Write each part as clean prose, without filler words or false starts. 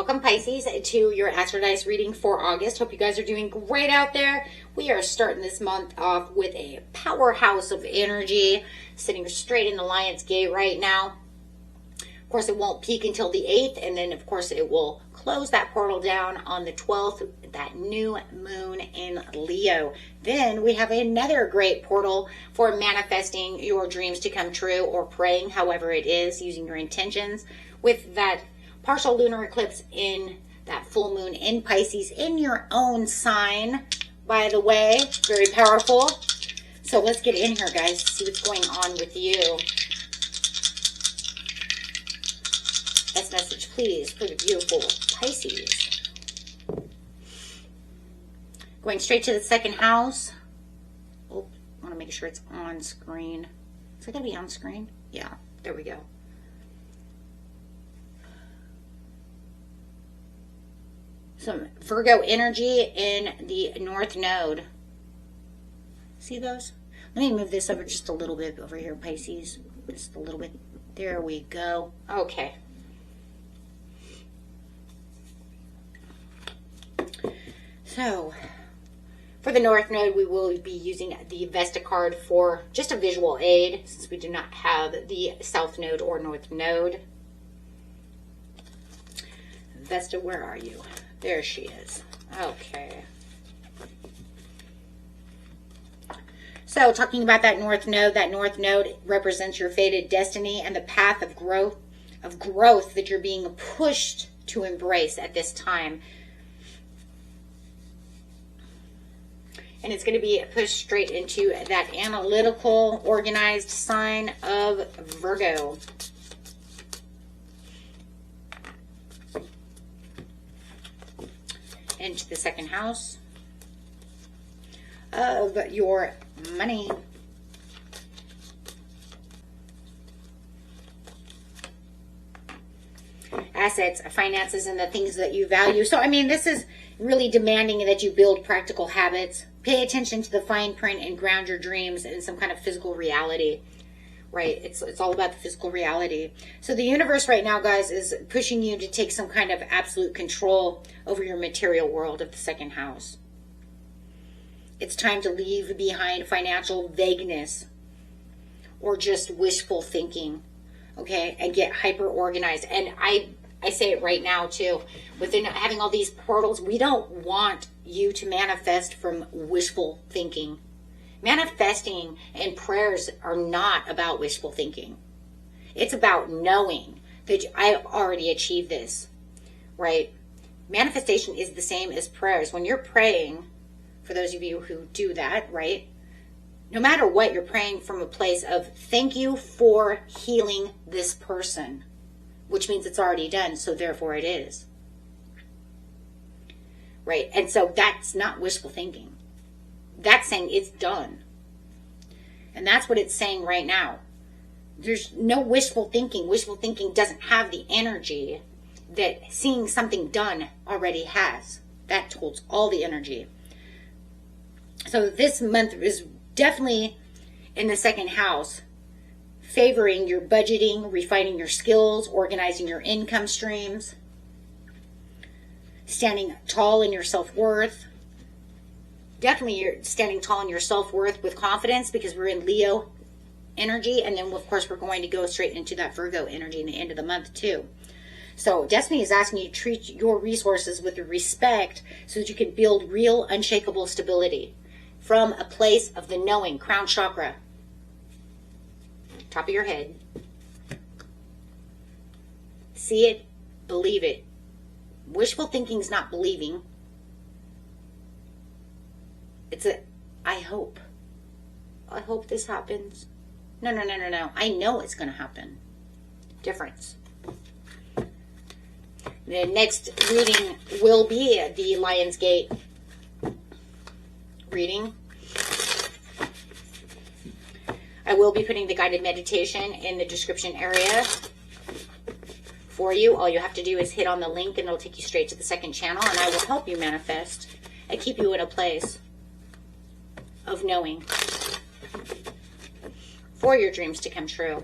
Welcome, Pisces, to your Astrology reading for August. Hope you guys are doing great out there. We are starting this month off with a powerhouse of energy, sitting straight in the Lion's Gate right now. Of course, it won't peak until the 8th, and then, of course, it will close that portal down on the 12th, that new moon in Leo. Then we have another great portal for manifesting your dreams to come true, or praying, however it is, using your intentions, with that partial lunar eclipse in that full moon in Pisces in your own sign, by the way. Very powerful. So let's get in here, guys, see what's going on with you. Best message, please, for the beautiful Pisces. Going straight to the second house. Oh, I want to make sure it's on screen. Is it going to be on screen? Yeah, there we go. Some Virgo energy in the North Node. See those? Let me move this over just a little bit over here, Pisces. Just a little bit. There we go. Okay. So, for the North Node, we will be using the Vesta card for just a visual aid, since we do not have the South Node or North Node. Vesta, where are you? There she is. Okay. So, talking about that North Node represents your fated destiny and the path of growth that you're being pushed to embrace at this time. And it's going to be pushed straight into that analytical, organized sign of Virgo. Into the second house of your money. Assets, finances, and the things that you value. So, I mean, this is really demanding that you build practical habits. Pay attention to the fine print and ground your dreams in some kind of physical reality. Right? It's all about the physical reality. So the universe right now, guys, is pushing you to take some kind of absolute control over your material world of the second house. It's time to leave behind financial vagueness or just wishful thinking, okay, and get hyper organized. And I say it right now too, within having all these portals, we don't want you to manifest from wishful thinking. Manifesting and prayers are not about wishful thinking. It's about knowing that I've already achieved this, right? Manifestation is the same as prayers. When you're praying, for those of you who do that, right? No matter what, you're praying from a place of thank you for healing this person, which means it's already done, so therefore it is. Right? And so that's not wishful thinking. That's saying it's done. And that's what it's saying right now. There's no wishful thinking. Wishful thinking doesn't have the energy that seeing something done already has. That holds all the energy. So this month is definitely in the second house, favoring your budgeting, refining your skills, organizing your income streams, standing tall in your self-worth. Definitely you're standing tall in your self-worth with confidence, because we're in Leo energy, and then of course we're going to go straight into that Virgo energy in the end of the month too. So Destiny is asking you to treat your resources with respect so that you can build real unshakable stability from a place of the knowing, crown chakra, top of your head. See it, believe it. Wishful thinking is not believing. It's a, I hope this happens. No. I know it's going to happen. Difference. The next reading will be the Lion's Gate reading. I will be putting the guided meditation in the description area for you. All you have to do is hit on the link and it'll take you straight to the second channel, and I will help you manifest and keep you in a place of knowing for your dreams to come true.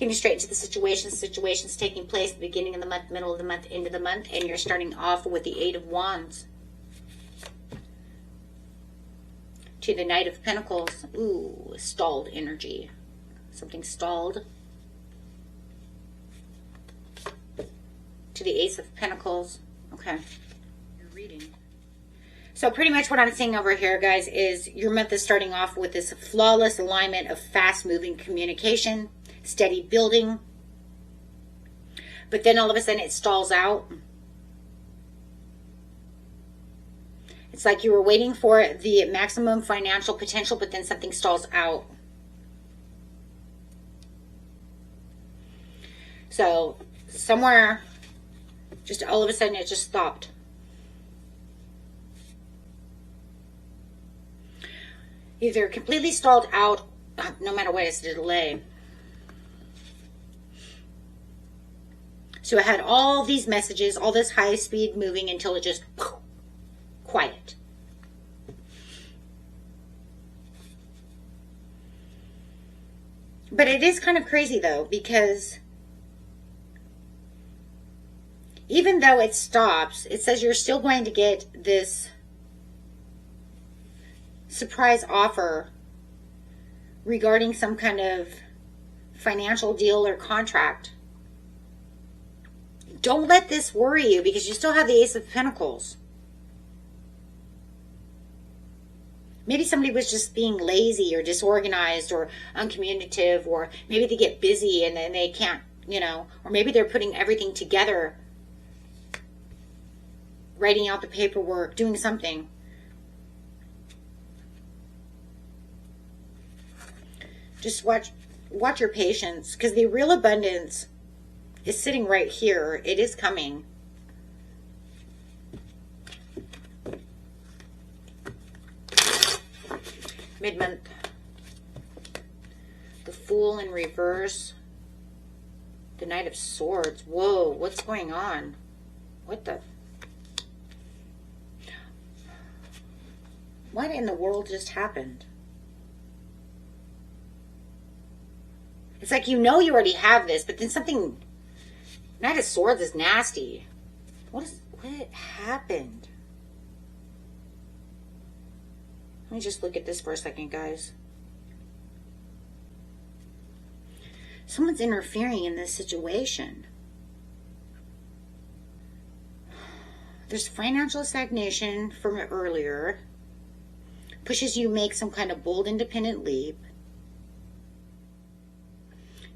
getting straight into the situation. The situation's taking place at the beginning of the month, middle of the month, end of the month, and you're starting off with the Eight of Wands to the Knight of Pentacles. Ooh, stalled energy. Something stalled. To the Ace of Pentacles. Okay. You're reading. So pretty much what I'm seeing over here, guys, is your month is starting off with this flawless alignment of fast-moving communication, steady building. But then all of a sudden it stalls out. It's like you were waiting for the maximum financial potential, but then something stalls out. So somewhere, just all of a sudden it just stopped. Either completely stalled out, no matter what, it's a delay. So it had all these messages, all this high speed moving until it just quiet. But it is kind of crazy though, because even though it stops, it says you're still going to get this surprise offer regarding some kind of financial deal or contract. Don't let this worry you, because you still have the Ace of Pentacles. Maybe somebody was just being lazy or disorganized or uncommunicative, or maybe they get busy and then they can't, you know, or maybe they're putting everything together, writing out the paperwork, doing something. Just watch your patience, because the real abundance is sitting right here. It is coming. Mid-month. The Fool in reverse. The Knight of Swords. Whoa, what's going on? What the? What in the world just happened? It's like you know you already have this, but then something... Knight of Swords is nasty. What happened? Let me just look at this for a second, guys. Someone's interfering in this situation. There's financial stagnation from earlier. Pushes you make some kind of bold, independent leap.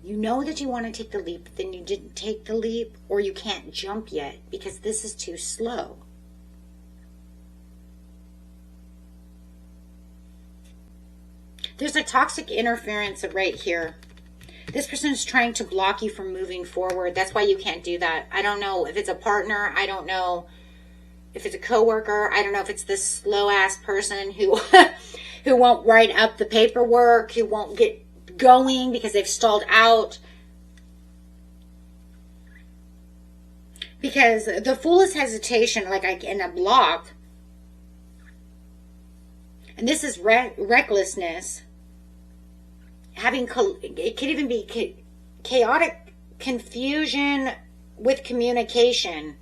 You know that you want to take the leap, but then you didn't take the leap, or you can't jump yet because this is too slow. There's a toxic interference right here. This person is trying to block you from moving forward. That's why you can't do that. I don't know if it's a partner. I don't know if it's a coworker. I don't know if it's this slow-ass person who who won't write up the paperwork, who won't get going because they've stalled out. Because the Fool is hesitation, like in a block. And this is recklessness. It could even be chaotic confusion with communication.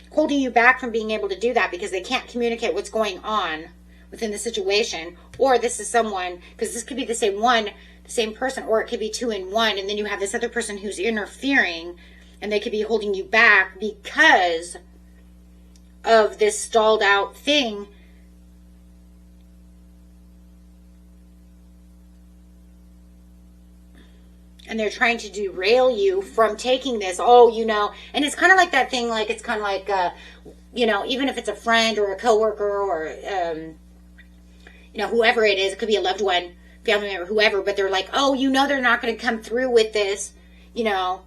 Holding you back from being able to do that because they can't communicate what's going on within the situation. Or this is someone, because this could be the same person, or it could be two in one, and then you have this other person who's interfering, and they could be holding you back because of this stalled out thing. And they're trying to derail you from taking this. Oh, you know, and it's kind of like that thing, like it's kind of like, you know, even if it's a friend or a coworker or, you know, whoever it is, it could be a loved one, family member, whoever, but they're like, oh, you know, they're not going to come through with this, you know.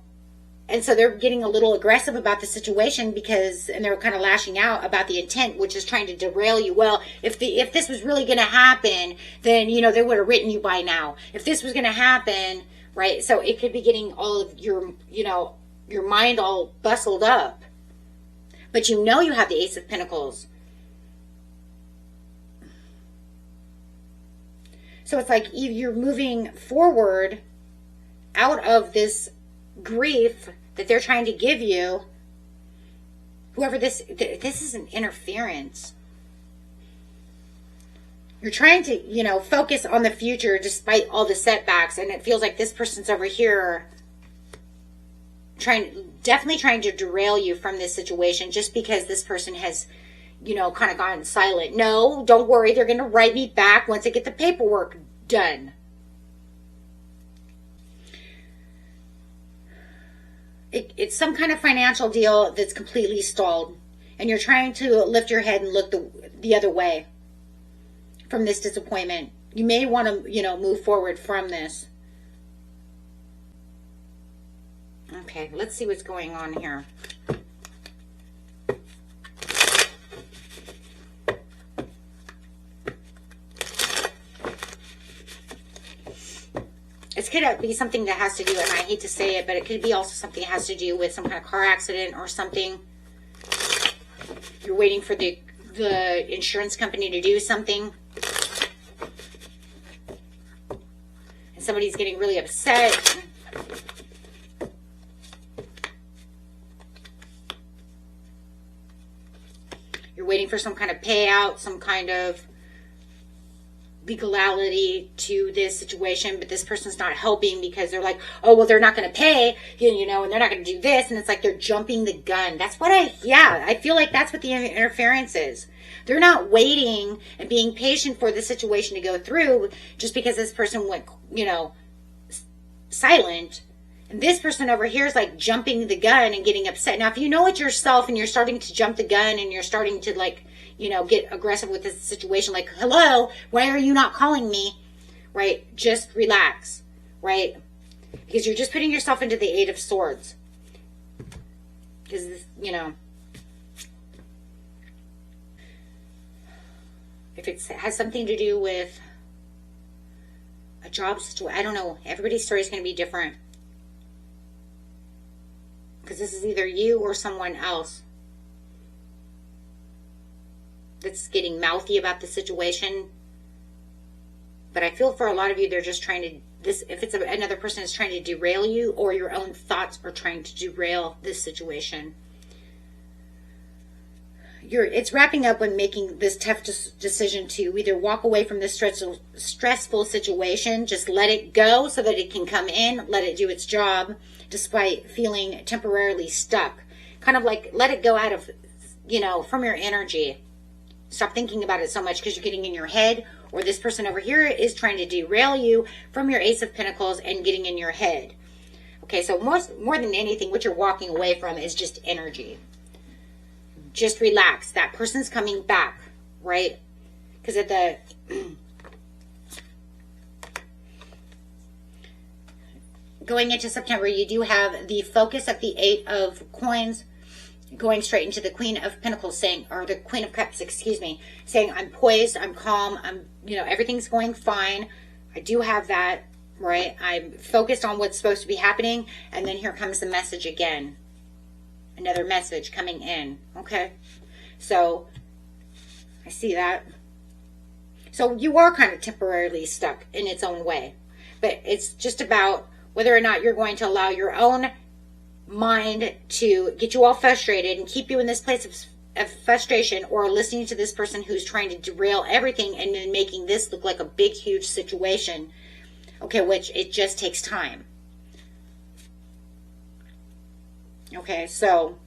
And so they're getting a little aggressive about the situation because, and they're kind of lashing out about the intent, which is trying to derail you. Well, if this was really going to happen, then, you know, they would have written you by now. If this was going to happen, right? So it could be getting all of your, you know, your mind all bustled up. But you know you have the Ace of Pentacles. So it's like you're moving forward out of this grief that they're trying to give you. Whoever this is an interference. You're trying to, focus on the future despite all the setbacks. And it feels like this person's over here definitely trying to derail you from this situation just because this person has, kind of gone silent. No, don't worry. They're going to write me back once I get the paperwork done. It's some kind of financial deal that's completely stalled. And you're trying to lift your head and look the other way from this disappointment. You may want to, move forward from this. Okay, let's see what's going on here. It could be something that has to do, and I hate to say it, but it could be also something that has to do with some kind of car accident or something. You're waiting for the insurance company to do something. And somebody's getting really upset. You're waiting for some kind of payout, some kind of legality to this situation, but this person's not helping because they're like, oh, well, they're not going to pay, and they're not going to do this. And it's like they're jumping the gun. That's what I feel like that's what the interference is. They're not waiting and being patient for the situation to go through just because this person went, silent. And this person over here is like jumping the gun and getting upset. Now, if you know it yourself and you're starting to jump the gun and you're starting to get aggressive with this situation, like, hello, why are you not calling me? Right? Just relax, right? Because you're just putting yourself into the Eight of Swords. Because, if it has something to do with a job situation, I don't know. Everybody's story is going to be different. Because this is either you or someone else that's getting mouthy about the situation. But I feel for a lot of you, they're just trying to, if it's another person is trying to derail you, or your own thoughts are trying to derail this situation. It's wrapping up when making this tough decision to either walk away from this stressful situation, just let it go so that it can come in, let it do its job, despite feeling temporarily stuck. Kind of like let it go out of, from your energy. Stop thinking about it so much because you're getting in your head, or this person over here is trying to derail you from your Ace of Pentacles and getting in your head. Okay, so more than anything, what you're walking away from is just energy. Just relax. That person's coming back, right? Because at the going into September, you do have the focus of the Eight of Coins going straight into the Queen of Pentacles, saying, or the Queen of Cups, excuse me, saying, I'm poised, I'm calm, everything's going fine. I do have that, right? I'm focused on what's supposed to be happening. And then here comes the message again. Another message coming in. Okay. So I see that. So you are kind of temporarily stuck in its own way, but it's just about whether or not you're going to allow your own mind to get you all frustrated and keep you in this place of frustration, or listening to this person who's trying to derail everything and then making this look like a big, huge situation. Okay. Which it just takes time. Okay, so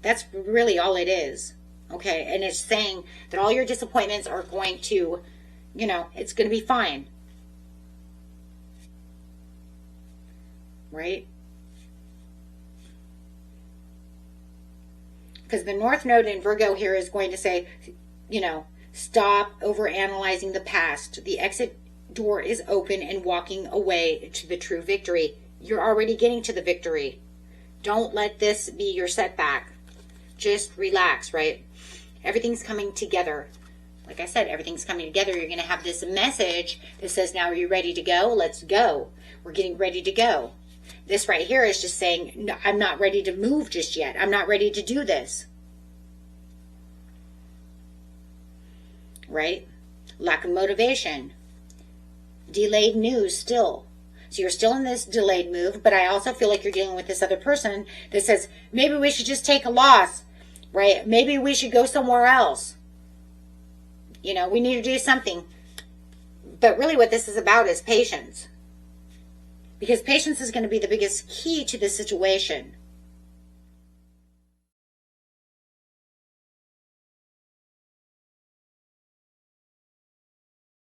that's really all it is. Okay, and it's saying that all your disappointments are going to, it's going to be fine. Right? Because the North Node in Virgo here is going to say, stop overanalyzing the past. The exit door is open and walking away to the true victory. You're already getting to the victory. Don't let this be your setback. Just relax, right? Everything's coming together. Like I said, everything's coming together. You're going to have this message that says, now are you ready to go? Let's go. We're getting ready to go. This right here is just saying, no, I'm not ready to move just yet. I'm not ready to do this. Right? lack of motivation, delayed news still. So you're still in this delayed move, but I also feel like you're dealing with this other person that says, maybe we should just take a loss, right? Maybe we should go somewhere else. You know, we need to do something. But really what this is about is patience. Because patience is going to be the biggest key to this situation.